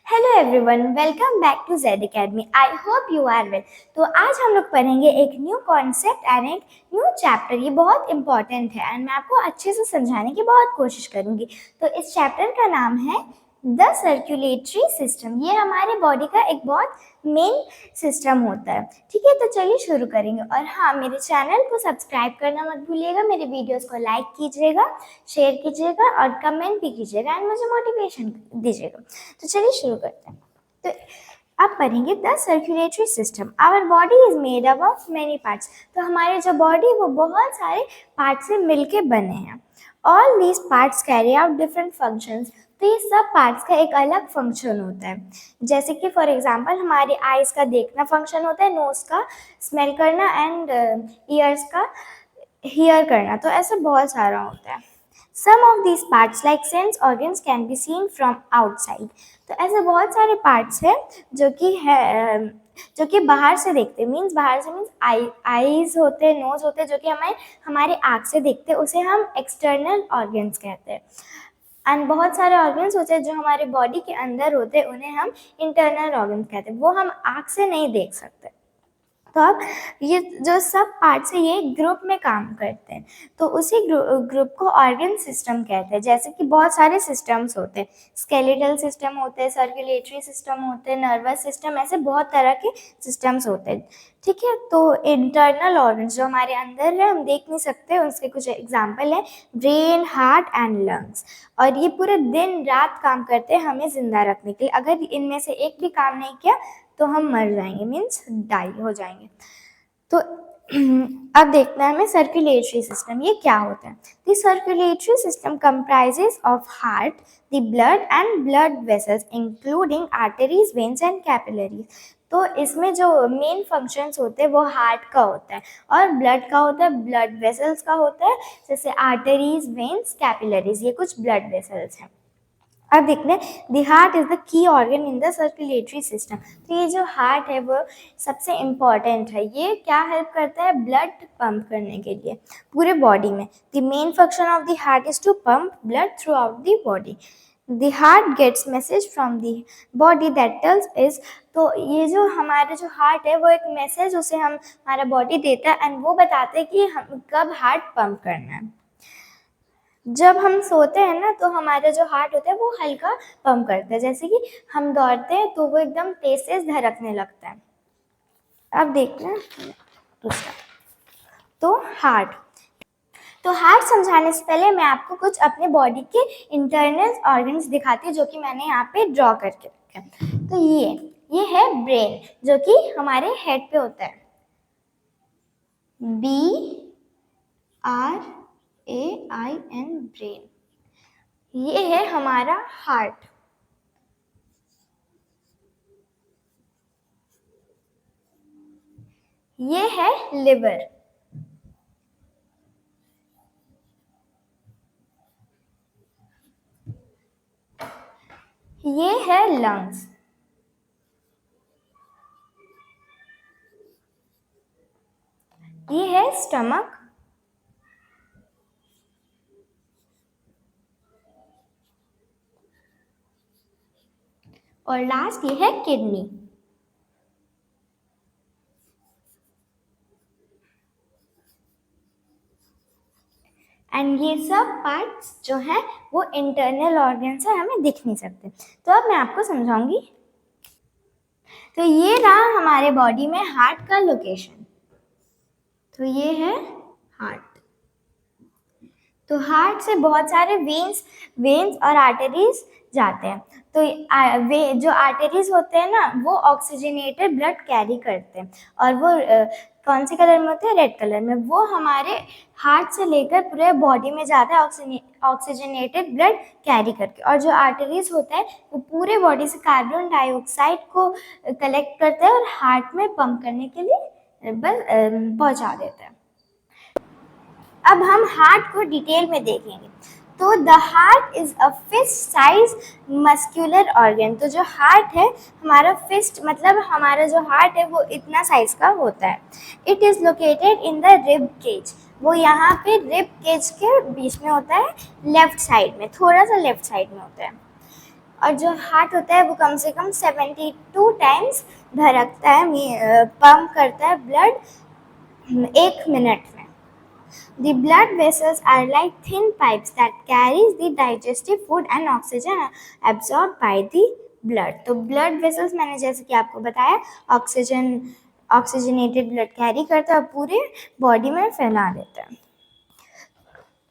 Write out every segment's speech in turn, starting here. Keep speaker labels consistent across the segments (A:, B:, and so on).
A: Hello everyone, welcome back to Z academy. I hope you are well. तो आज हम लोग पढ़ेंगे एक न्यू कॉन्सेप्ट एंड एक न्यू चैप्टर। ये बहुत इंपॉर्टेंट है एंड मैं आपको अच्छे से समझाने की बहुत कोशिश करूंगी। तो इस चैप्टर का नाम है द सर्कुलेटरी सिस्टम। ये हमारे बॉडी का एक बहुत मेन सिस्टम होता है। ठीक है, तो चलिए शुरू करेंगे। और हाँ, मेरे चैनल को सब्सक्राइब करना मत भूलिएगा, मेरे वीडियोस को लाइक कीजिएगा, शेयर कीजिएगा और कमेंट भी कीजिएगा एंड मुझे मोटिवेशन दीजिएगा। तो चलिए शुरू करते हैं। तो अब पढ़ेंगे the circulatory system. Our body is made up of many parts. तो हमारे जो बॉडी वो बहुत सारे पार्ट से मिलके बने हैं। All these parts carry out different functions. तो ये सब पार्ट्स का एक अलग फंक्शन होता है। जैसे कि फॉर एग्जांपल हमारे आईज का देखना फंक्शन होता है, नोज का स्मेल करना एंड ईयर्स का हियर करना। तो ऐसा बहुत सारा होता है। Some of these parts like sense organs can be seen from outside। तो ऐसे बहुत सारे पार्ट्स हैं जो कि बाहर से देखते हैं। मीन्स बाहर से मीन्स आईज होते हैं, नोज होते हैं, जो कि हमें हमारे आँख से देखते हैं, उसे हम एक्सटर्नल ऑर्गन्स कहते हैं। एंड बहुत सारे ऑर्गन्स होते हैं जो हमारे बॉडी के अंदर होते हैं, उन्हें हम इंटरनल ऑर्गन्स कहते हैं। वो हम आँख से नहीं देख सकते। तो अब ये जो सब पार्ट्स है ये ग्रुप में काम करते हैं। तो उसी ग्रुप को ऑर्गन सिस्टम कहते हैं। जैसे कि बहुत सारे सिस्टम्स होते हैं, स्केलेटल सिस्टम होते हैं, सर्कुलेटरी सिस्टम होते हैं, नर्वस सिस्टम, ऐसे बहुत तरह के सिस्टम्स होते हैं। ठीक है, तो इंटरनल ऑर्गन्स जो हमारे अंदर है, हम देख नहीं सकते, उसके कुछ एग्जाम्पल है ब्रेन, हार्ट एंड लंग्स। और ये पूरे दिन रात काम करते हैं हमें जिंदा रखने के लिए। अगर इनमें से एक भी काम नहीं किया तो हम मर जाएंगे, मीन्स डाई हो जाएंगे। तो अब देखना है हमें सर्कुलेटरी सिस्टम ये क्या होता है। The circulatory system comprises of heart, the blood and blood vessels including arteries, veins and capillaries. तो इसमें जो मेन फंक्शंस होते हैं वो हार्ट का होता है और ब्लड का होता है, ब्लड वेसल्स का होता है, जैसे आर्टरीज, वेन्स, कैपिलरीज, ये कुछ ब्लड वेसल्स हैं। अब देखते हैं the heart is the key organ in the circulatory system. तो ये जो हार्ट है वो सबसे इम्पॉर्टेंट है। ये क्या हेल्प करता है? ब्लड पंप करने के लिए पूरे बॉडी में। The main function of the heart is to pump blood throughout the body. The heart gets message from the body that tells is. तो ये जो हमारे जो हार्ट है वो एक मैसेज उसे हम हमारा बॉडी देता है एंड वो बताते हैं कि हम कब हार्ट पंप करना है। जब हम सोते हैं ना तो हमारा जो हार्ट होता है वो हल्का पंप करता है। जैसे कि हम दौड़ते हैं तो वो एकदम तेज तेज धड़कने लगता है। अब देखते हैं दूसरा, तो हार्ट। तो हार्ट समझाने से पहले मैं आपको कुछ अपने बॉडी के इंटरनल ऑर्गन्स दिखाती हूँ, जो कि मैंने यहाँ पे ड्रॉ करके रखे हैं। तो ये है ब्रेन, जो कि हमारे हेड पे होता है, BRAIN, ब्रेन। ये है हमारा हार्ट। ये है लिवर। ये है लंग्स। ये है स्टमक। और लास्ट ये है किडनी। एंड ये सब पार्ट्स जो है वो इंटरनल ऑर्गन्स है, हमें दिख नहीं सकते। तो अब मैं आपको समझाऊंगी। तो ये रहा हमारे बॉडी में हार्ट का लोकेशन। तो ये है हार्ट। तो हार्ट से बहुत सारे वेन्स और आर्टरीज जाते हैं। तो जो आर्टरीज होते हैं ना वो ऑक्सीजनेटेड ब्लड कैरी करते हैं और वो कौन से कलर में होते हैं? रेड कलर में। वो हमारे हार्ट से लेकर पूरे बॉडी में जाता है ऑक्सीजनेटेड ब्लड कैरी करके। और जो आर्टरीज होता है वो पूरे बॉडी से कार्बन डाइऑक्साइड को कलेक्ट करता है और हार्ट में पंप करने के लिए बस पहुंचा देता है। अब हम हार्ट को डिटेल में देखेंगे। तो the heart is a fist size muscular organ. तो जो हार्ट है हमारा फिस्ट मतलब हमारा जो हार्ट है वो इतना साइज का होता है। It is located in the rib cage. वो यहाँ पे रिब केज के बीच में होता है, लेफ्ट साइड में, थोड़ा सा लेफ्ट साइड में होता है। और जो हार्ट होता है वो कम से कम 72 टाइम्स धड़कता है, पंप करता है ब्लड 1 मिनट में. The blood vessels are like thin pipes that carries the digestive food and oxygen absorbed by the blood. तो blood vessels मैंने जैसे कि आपको बताया ऑक्सीजनेटेड ब्लड कैरी करता है और पूरे बॉडी में फैला देता है.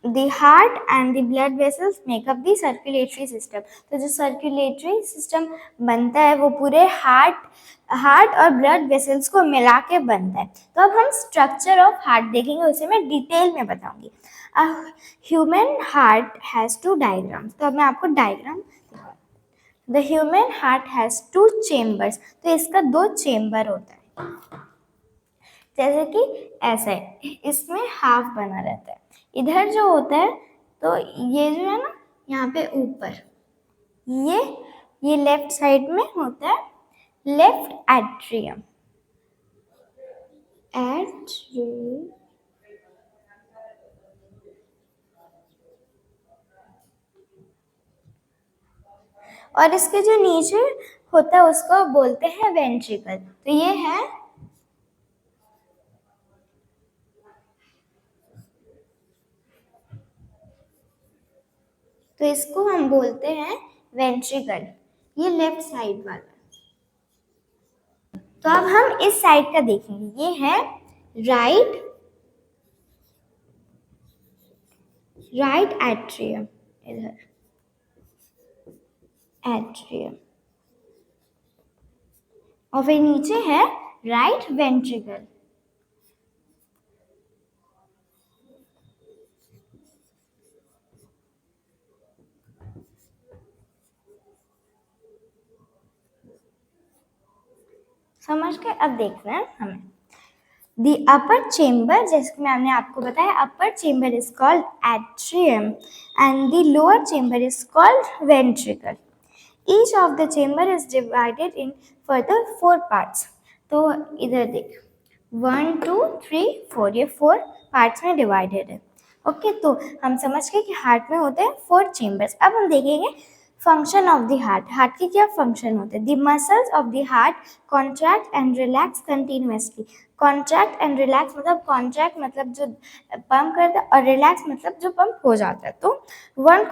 A: The heart and the blood vessels make up the circulatory system. तो जो circulatory system बनता है वो पूरे हार्ट और ब्लड वेसल्स को मिला के बनता है. तो अब हम स्ट्रक्चर ऑफ हार्ट देखेंगे, उसे मैं डिटेल में बताऊंगी. Human heart has 2 diagrams. तो अब मैं आपको diagram. The human heart has 2 chambers. तो इसका 2 चेम्बर होता है, जैसे कि ऐसा है, इसमें हाफ बना रहता है. इधर जो होता है तो ये जो है ना यहाँ पे ऊपर ये लेफ्ट साइड में होता है लेफ्ट एट्रियम. और इसके जो नीचे होता है उसको बोलते हैं वेंट्रिकल. तो ये है तो इसको हम बोलते हैं वेंट्रिकल. ये लेफ्ट साइड वाला. तो अब हम इस साइड का देखेंगे. ये है राइट एट्रियम. इधर एट्रियम और फिर नीचे है राइट वेंट्रिकल. समझ के अब देखना है हमें. The upper chamber, जैसे कि मैंने आपको बताया, upper chamber is called atrium and the lower chamber is called ventricle. Each of the chamber is divided in further 4 parts. तो इधर देख 1 2 3 4 ये 4 पार्ट्स में डिवाइडेड है. ओके, तो हम समझ गए कि हार्ट में होते हैं 4 चेम्बर्स. अब हम देखेंगे function of the heart. Heart के क्या फंक्शन होते हैं. The muscles of the heart contract and relax continuously. Contract and relax मतलब कॉन्ट्रैक्ट मतलब जो पंप करता है और रिलैक्स मतलब जो पंप हो जाता है. तो one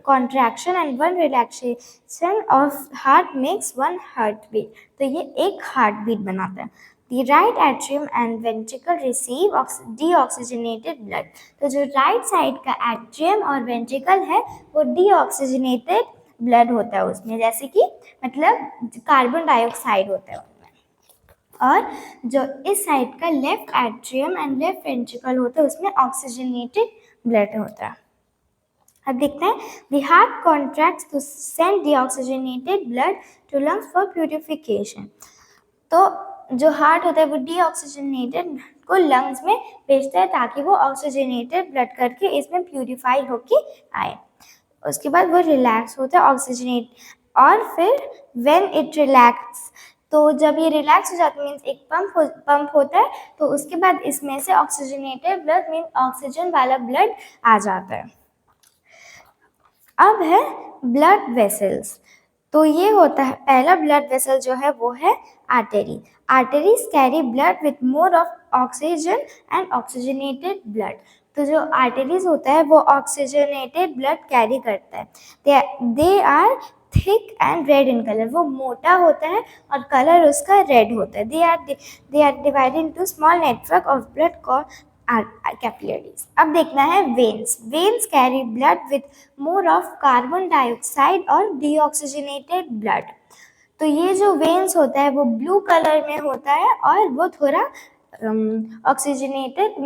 A: contraction and one relaxation of heart makes one heartbeat. तो ये एक हार्ट बीट बनाता है. The right atrium and ventricle receive deoxygenated blood. तो जो राइट साइड का एट्रियम और वेंट्रिकल है वो डीऑक्सीजनेटेड ब्लड होता है उसमें, जैसे कि मतलब कार्बन डाइऑक्साइड होता है उसमें. और जो इस साइड का left atrium and left ventricle होता है उसमें ऑक्सीजनेटेड ब्लड होता है. अब देखते हैं. The heart contracts to send deoxygenated blood to lungs for purification. तो जो हार्ट होता है वो डीऑक्सीजनेटेड को लंग्स में भेजता है ताकि वो ऑक्सीजनेटेड ब्लड करके इसमें प्यूरिफाई होके आए. उसके बाद वो रिलैक्स होता है ऑक्सीजनेट. और फिर व्हेन इट रिलैक्स, तो जब ये रिलैक्स हो जाता है मीन्स एक पंप होता है, तो उसके बाद इसमें से ऑक्सीजनेटेड ब्लड मीन ऑक्सीजन वाला ब्लड आ जाता है. अब है ब्लड वेसल्स. तो ये होता है पहला ब्लड वेसल जो है वो है artery. Arteries carry blood with more of oxygen and oxygenated blood. तो जो आर्टरीज होता है वो ऑक्सीजनेटेड ब्लड कैरी करता है. They are thick and red in colour. वो मोटा होता है और कलर उसका रेड होता है. They are divided into small network of blood called capillaries. अब देखना है veins. Veins carry blood with more of carbon dioxide और डीऑक्सीजनेटेड ब्लड. तो ये जो वेन्स होता है वो ब्लू कलर में होता है और वो थोड़ा डीऑक्सीजनेटेड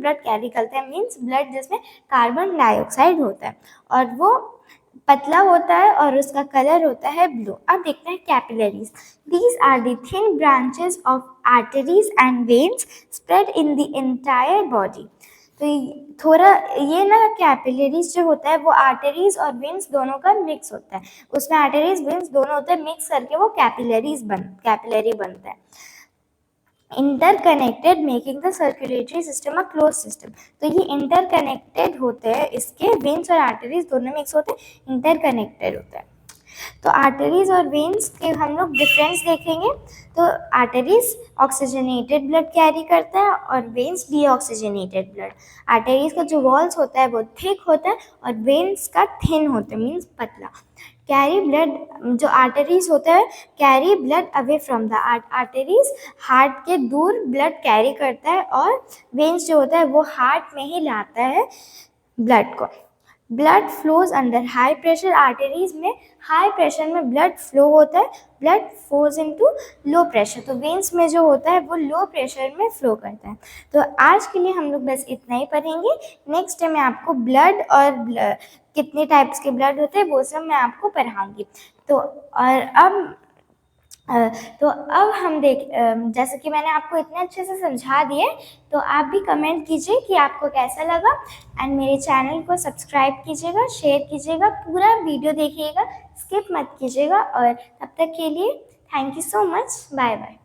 A: ब्लड कैरी करता है, मीन्स ब्लड जिसमें कार्बन डाइऑक्साइड होता है और वो पतला होता है और उसका कलर होता है ब्लू. अब देखते हैं capillaries. These are the thin branches of arteries and veins spread in the entire body. तो थोड़ा ये ना कैपिलरीज जो होता है वो आर्टरीज और वेन्स दोनों का मिक्स होता है. उसमें आर्टरीज वेन्स दोनों होते हैं, मिक्स करके वो कैपिलरी बनता है. Interconnected making the circulatory system a close system. तो ये इंटरकनेक्टेड होते हैं, इसके वेन्स और आर्टरीज दोनों मिक्स होते हैं, इंटरकनेक्टेड होते हैं। तो आर्टरीज और वेन्स के हम लोग डिफरेंस देखेंगे। तो आर्टरीज ऑक्सीजनेटेड ब्लड कैरी करता है और वेन्स डीऑक्सीजनेटेड ब्लड। आर्टरीज का जो वॉल्स होता है वो थिक होता है और वेन्स का थिन होता है, मीन्स पतला। कैरी ब्लड, जो आर्टरीज होता है carry blood away from the arteries heart के दूर ब्लड कैरी करता है और वेन्स जो होता है वो हार्ट में ही लाता है ब्लड को। Blood flows under high pressure. Arteries में हाई प्रेशर में ब्लड फ्लो होता है, blood flows into low pressure. तो वेन्स में जो होता है वो लो प्रेशर में फ्लो करता है। तो आज के लिए हम लोग बस इतना ही पढ़ेंगे। नेक्स्ट टाइम मैं आपको ब्लड और कितने टाइप्स के ब्लड होते हैं वो सब मैं आपको पढ़ाऊंगी। तो अब हम जैसे कि मैंने आपको इतने अच्छे से समझा दिए, तो आप भी कमेंट कीजिए कि आपको कैसा लगा एंड मेरे चैनल को सब्सक्राइब कीजिएगा, शेयर कीजिएगा, पूरा वीडियो देखिएगा, स्किप मत कीजिएगा। और तब तक के लिए thank you so much, bye bye.